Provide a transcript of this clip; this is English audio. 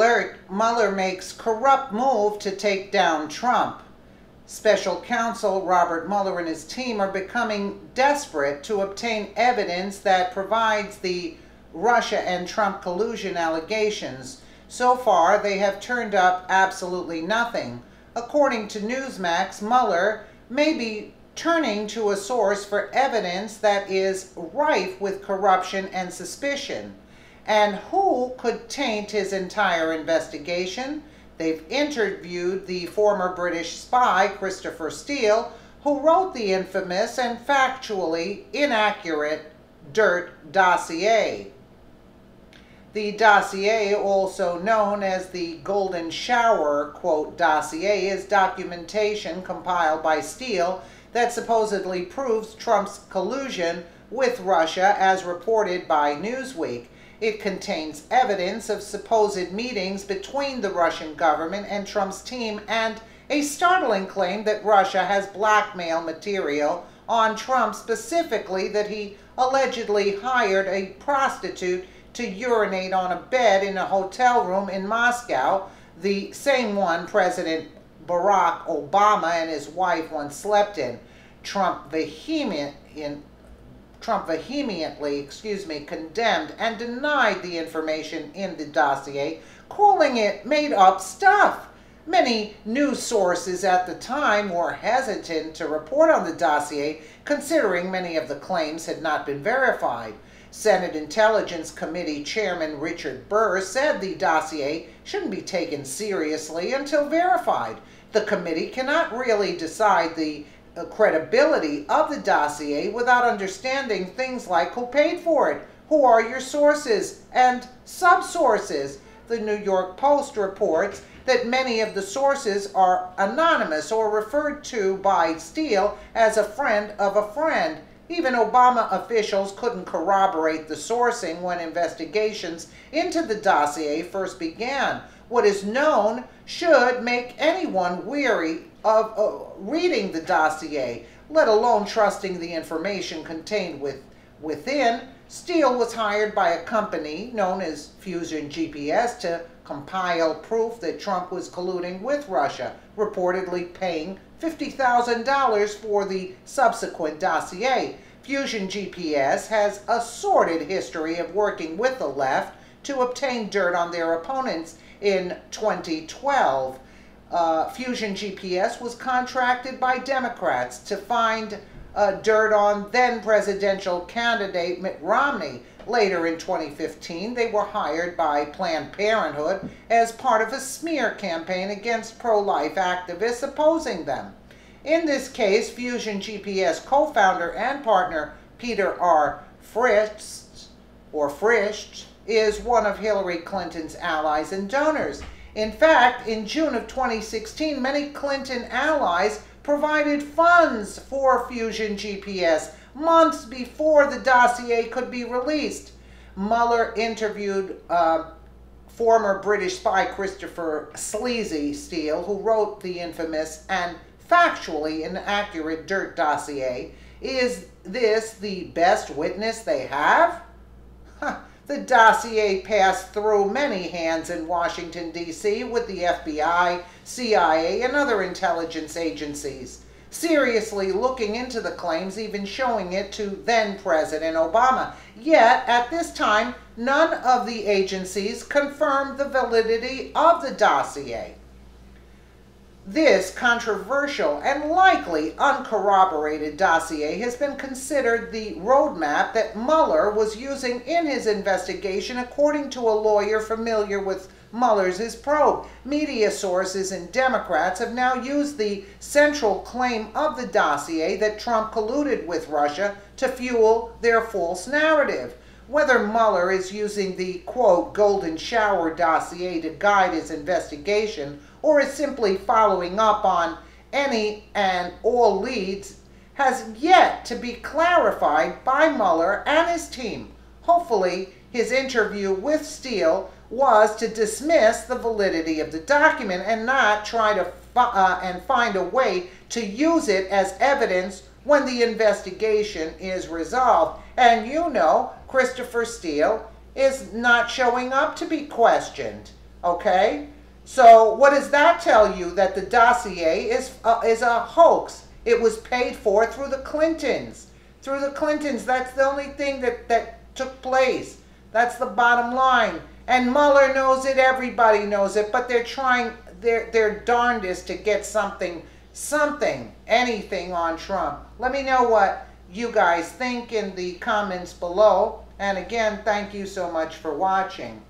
Alert, Mueller makes corrupt move to take down Trump. Special counsel Robert Mueller and his team are becoming desperate to obtain evidence that provides the Russia and Trump collusion allegations. So far, they have turned up absolutely nothing. According to Newsmax, Mueller may be turning to a source for evidence that is rife with corruption and suspicion. And who could taint his entire investigation? They've interviewed the former British spy, Christopher Steele, who wrote the infamous and factually inaccurate Dirt dossier. The dossier, also known as the Golden Shower, quote, dossier, is documentation compiled by Steele that supposedly proves Trump's collusion with Russia as reported by Newsweek. It contains evidence of supposed meetings between the Russian government and Trump's team and a startling claim that Russia has blackmail material on Trump, specifically that he allegedly hired a prostitute to urinate on a bed in a hotel room in Moscow, the same one President Barack Obama and his wife once slept in. Trump vehemently condemned and denied the information in the dossier, calling it made-up stuff. Many news sources at the time were hesitant to report on the dossier, considering many of the claims had not been verified. Senate Intelligence Committee Chairman Richard Burr said the dossier shouldn't be taken seriously until verified. The committee cannot really decide the credibility of the dossier without understanding things like who paid for it, who are your sources and sub-sources. The New York Post reports that many of the sources are anonymous or referred to by Steele as a friend of a friend. Even Obama officials couldn't corroborate the sourcing when investigations into the dossier first began. What is known should make anyone weary of reading the dossier, let alone trusting the information contained within. Steele was hired by a company known as Fusion GPS to compile proof that Trump was colluding with Russia, reportedly paying $50,000 for the subsequent dossier. Fusion GPS has a sordid history of working with the left to obtain dirt on their opponents. In 2012, Fusion GPS was contracted by Democrats to find dirt on then-presidential candidate Mitt Romney. Later in 2015, they were hired by Planned Parenthood as part of a smear campaign against pro-life activists opposing them. In this case, Fusion GPS co-founder and partner Peter R. Frisch is one of Hillary Clinton's allies and donors. In fact, in June of 2016, many Clinton allies provided funds for Fusion GPS months before the dossier could be released. Mueller interviewed former British spy Christopher "Sleazy" Steele, who wrote the infamous and factually inaccurate Dirt dossier. Is this the best witness they have? The dossier passed through many hands in Washington, D.C. with the FBI, CIA, and other intelligence agencies seriously looking into the claims, even showing it to then-President Obama. Yet, at this time, none of the agencies confirmed the validity of the dossier. This controversial and likely uncorroborated dossier has been considered the roadmap that Mueller was using in his investigation, according to a lawyer familiar with Mueller's probe. Media sources and Democrats have now used the central claim of the dossier that Trump colluded with Russia to fuel their false narrative. Whether Mueller is using the, quote, Golden Shower dossier to guide his investigation or is simply following up on any and all leads has yet to be clarified by Mueller and his team. Hopefully, his interview with Steele was to dismiss the validity of the document and not try to find a way to use it as evidence when the investigation is resolved. And you know, Christopher Steele is not showing up to be questioned. Okay? So what does that tell you? That the dossier is a hoax. It was paid for through the Clintons. Through the Clintons. That's the only thing that took place. That's the bottom line. And Mueller knows it. Everybody knows it. But they're trying their darndest to get something, anything on Trump. Let me know what you guys think in the comments below. And again, thank you so much for watching.